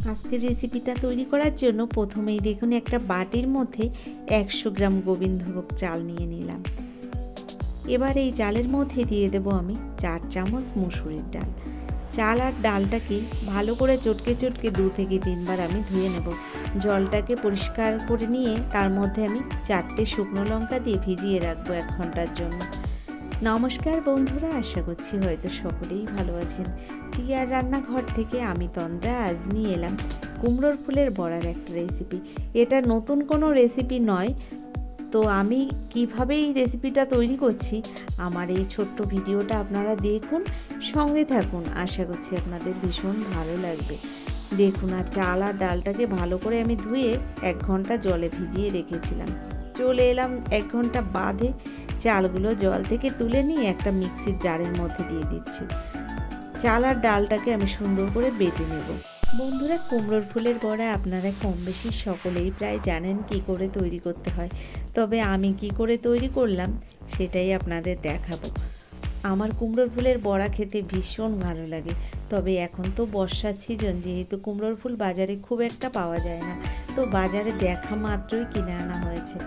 আজকের রেসিপিটা তৈরি করার জন্য প্রথমেই দেখুন একটা বাটির মধ্যে 100 গ্রাম গোবিন্দভোগ চাল নিয়ে নিলাম। এবার এই চালের মধ্যে দিয়ে দেব আমি 4 চামচ মুসুরির ডাল। চাল আর ডালটাকে ভালো করে চটকে চটকে 2 থেকে 3 বার আমি ধুয়ে নেব। জলটাকে পরিষ্কার করে নিয়ে তার মধ্যে আমি 4টে শুকনো লঙ্কা দিয়ে ভিজিয়ে রাখবো 1 ঘন্টার জন্য। নমস্কার বন্ধুরা, আশা করছি হয়তো সকলেই ভালো আছেন। টিয়ার রান্নাঘর থেকে আমি তন্দ্রা আজ নিয়ে এলাম কুমড়োর ফুলের বড়ার একটা রেসিপি। এটা নতুন কোনো রেসিপি নয়, তো আমি কিভাবে এই রেসিপিটা তৈরি করছি আমার এই ছোট্ট ভিডিওটা আপনারা দেখুন, সঙ্গে থাকুন। আশা করছি আপনাদের ভীষণ ভালো লাগবে। দেখুন, আর চাল আর ডালটাকে ভালো করে আমি ধুয়ে 1 ঘন্টা জলে ভিজিয়ে রেখেছিলাম। চলে এলাম 1 ঘন্টা বাদে চালগুলো জল থেকে তুলে নিয়ে একটা মিক্সির জারের মধ্যে দিয়ে দিচ্ছি। চাল আর ডালটাকে আমি সুন্দর করে বেটে নেব। বন্ধুরা, কুমড়োর ফুলের বড়া আপনারা কম বেশি সকলেই প্রায় জানেন কি করে তৈরি করতে হয়, তবে আমি কি করে তৈরি করলাম সেটাই আপনাদের দেখাবো। আমার কুমড়োর ফুলের বড়া খেতে ভীষণ ভালো লাগে, তবে এখন তো বর্ষার সিজন, যেহেতু কুমড়োর ফুল বাজারে খুব একটা পাওয়া যায় না, তো বাজারে দেখা মাত্রই কিনে আনা হয়েছে।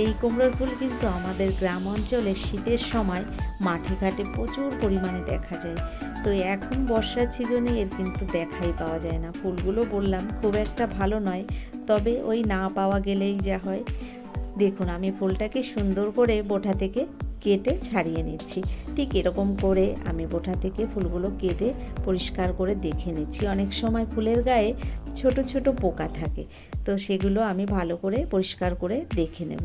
এই কুমড়োর ফুল কিন্তু আমাদের গ্রাম অঞ্চলে শীতের সময় মাঠে ঘাটে প্রচুর পরিমাণে দেখা যায়। তো এখন বর্ষার সিজনে এর কিন্তু দেখাই পাওয়া যায় না। ফুলগুলো বললাম খুব একটা ভালো নয়, তবে ওই না পাওয়া গেলেই যা হয়। দেখুন, আমি ফুলটাকে সুন্দর করে বোটা থেকে কেটে ছাড়িয়ে নিচ্ছি। ঠিক এরকম করে আমি বোটা থেকে ফুলগুলো কেটে পরিষ্কার করে দেখে নিচ্ছি। অনেক সময় ফুলের গায়ে ছোট ছোট পোকা থাকে, তো সেগুলো আমি ভালো করে পরিষ্কার করে দেখে নেব।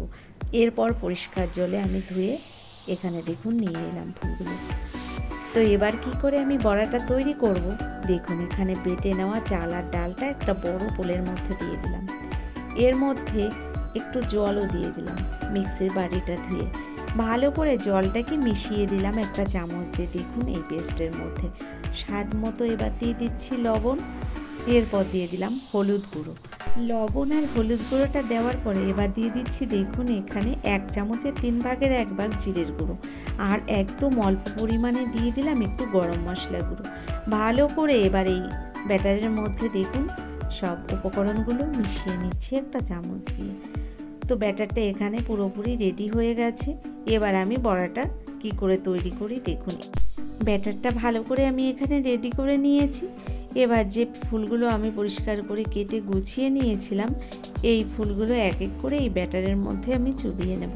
এরপর পরিষ্কার জলে আমি ধুয়ে এখানে দেখুন নিয়ে এলাম ফুলগুলো। তো এবার কি করে আমি বড়াটা তৈরি করব, দেখুন এখানে বেটে নেওয়া চাল আর ডালটা একটা বড় বোলের মধ্যে দিয়ে দিলাম। এর মধ্যে একটু জলও দিয়ে দিলাম মিক্সির বাটিটা ধুয়ে। ভালো করে জলটাকে মিশিয়ে দিলাম একটা চামচ দিয়ে। দেখুন এই পেস্টের মধ্যে স্বাদ মতো এবার দিয়ে দিচ্ছি লবণ। এরপর দিয়ে দিলাম হলুদ গুঁড়ো। লবণ আর হলুদ গুঁড়োটা দেওয়ার পরে এবার দিয়ে দিচ্ছি দেখুন এখানে 1 চামচের 3 ভাগের 1 ভাগ জিরের গুঁড়ো, আর একদম অল্প পরিমাণে দিয়ে দিলাম একটু গরম মশলা গুঁড়ো। ভালো করে এবার এই ব্যাটারের মধ্যে দেখুন সব উপকরণগুলো মিশিয়ে নিচ্ছি একটা চামচ দিয়ে। তো ব্যাটারটা এখানে পুরোপুরি রেডি হয়ে গেছে। এবার আমি বড়াটা কি করে তৈরি করি দেখুন। ব্যাটারটা ভালো করে আমি এখানে রেডি করে নিয়েছি। এবার যে ফুলগুলো আমি পরিষ্কার করে কেটে গুছিয়ে নিয়েছিলাম, এই ফুলগুলো এক এক করে এই ব্যাটারের মধ্যে আমি চুবিয়ে নেব।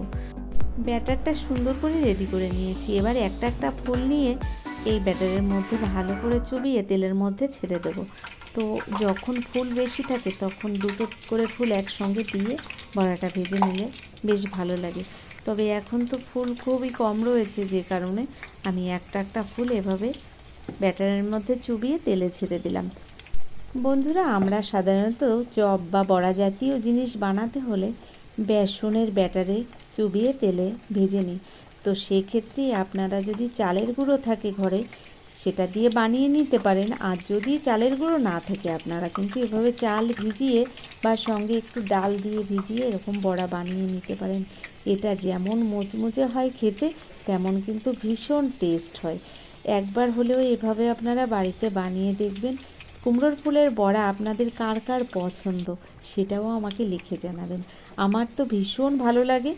ব্যাটারটা সুন্দর করে রেডি করে নিয়েছি। এবার একটা একটা ফুল নিয়ে এই ব্যাটারের মধ্যে ভালো করে চুবিয়ে তেলের মধ্যে ছেড়ে দেবো। তো যখন ফুল বেশি থাকে তখন 2টো করে ফুল একসঙ্গে দিয়ে বড়াটা ভেজে নিলে বেশ ভালো লাগে। তবে এখন তো ফুল খুবই কম রয়েছে, যে কারণে আমি একটা একটা ফুল এভাবে ব্যাটারের মধ্যে চুবিয়ে তেলে ছেড়ে দিলাম। বন্ধুরা, আমরা সাধারণত চপ বা বড়া জাতীয় জিনিস বানাতে হলে বেসনের ব্যাটারে চুবিয়ে তেলে ভেজে নিই। তো সেক্ষেত্রে আপনারা যদি চালের গুঁড়ো থাকে ঘরে, সেটা দিয়ে বানিয়ে নিতে পারেন। আর যদি চালের গুঁড়ো না থাকে, আপনারা কিন্তু এভাবে চাল ভিজিয়ে বা সঙ্গে একটু ডাল দিয়ে ভিজিয়ে এরকম বড়া বানিয়ে নিতে পারেন। এটা যেমন মুচমুচে হয় খেতে, তেমন কিন্তু ভীষণ টেস্ট হয়। একবার হলেও এভাবে আপনারা বাড়িতে বানিয়ে দেখবেন। কুমড়োর ফুলের বড়া আপনাদের কার কার পছন্দ সেটাও আমাকে লিখে জানাবেন। আমার তো ভীষণ ভালো লাগে।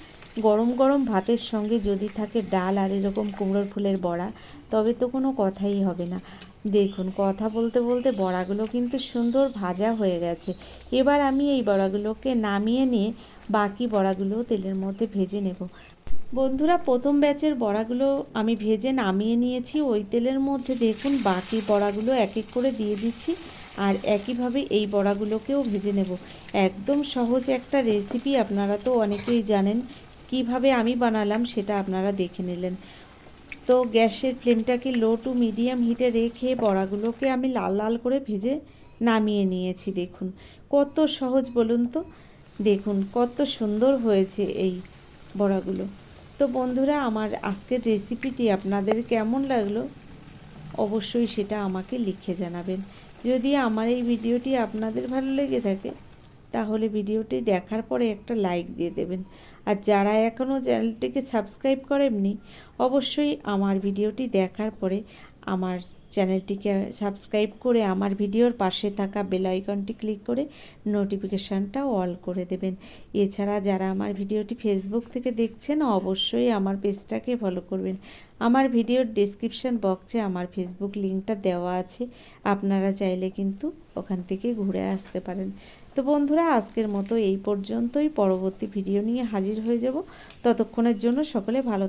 গরম গরম ভাতের সঙ্গে যদি থাকে ডাল আর এরকম কুমড়োর ফুলের বড়া, তবে তো কোনো কথাই হবে না। দেখুন, কথা বলতে বলতে বড়াগুলো কিন্তু সুন্দর ভাজা হয়ে গেছে। এবার আমি এই বড়াগুলোকে নামিয়ে নিয়ে বাকি বড়াগুলো তেলের মধ্যে ভেজে নেব। বন্ধুরা, প্রথম ব্যাচের বড়াগুলো আমি ভেজে নামিয়ে নিয়েছি। ওই তেলের মধ্যে দেখুন বাকি বড়াগুলো এক এক করে দিয়ে দিচ্ছি, আর একইভাবে এই বড়াগুলোকেও ভেজে নেব। একদম সহজ একটা রেসিপি, আপনারা তো অনেকেই জানেন। কিভাবে আমি বানালাম সেটা আপনারা দেখে নিলেন। তো গ্যাসের ফ্লেমটাকে লো টু মিডিয়াম হিটে রেখে বড়াগুলোকে আমি লাল লাল করে ভেজে নামিয়ে নিয়েছি। দেখুন কত সহজ বলুন তো। দেখুন কত সুন্দর হয়েছে এই বড়াগুলো। তো বন্ধুরা, আমার আজকের রেসিপিটি আপনাদের কেমন লাগলো অবশ্যই সেটা আমাকে লিখে জানাবেন। যদি আমার এই ভিডিওটি আপনাদের ভালো লেগে থাকে, তাহলে ভিডিওটি দেখার পরে একটা লাইক দিয়ে দেবেন। আর যারা এখনও চ্যানেলটিকে সাবস্ক্রাইব করেননি, অবশ্যই আমার ভিডিওটি দেখার পরে আমার চ্যানেলটিকে সাবস্ক্রাইব করে আমার ভিডিওর পাশে থাকা বেল আইকনটি ক্লিক করে নোটিফিকেশানটা অল করে দেবেন। এছাড়া যারা আমার ভিডিওটি ফেসবুক থেকে দেখছেন অবশ্যই আমার পেজটাকে ফলো করবেন। আমার ভিডিওর ডেসক্রিপশান বক্সে আমার ফেসবুক লিঙ্কটা দেওয়া আছে, আপনারা চাইলে কিন্তু ওখান থেকে ঘুরে আসতে পারেন। তো বন্ধুরা, আজকের মতো এই পর্যন্তই। পরবর্তী ভিডিও নিয়ে হাজির হয়ে যাব। ততক্ষণের জন্য সকলে ভালো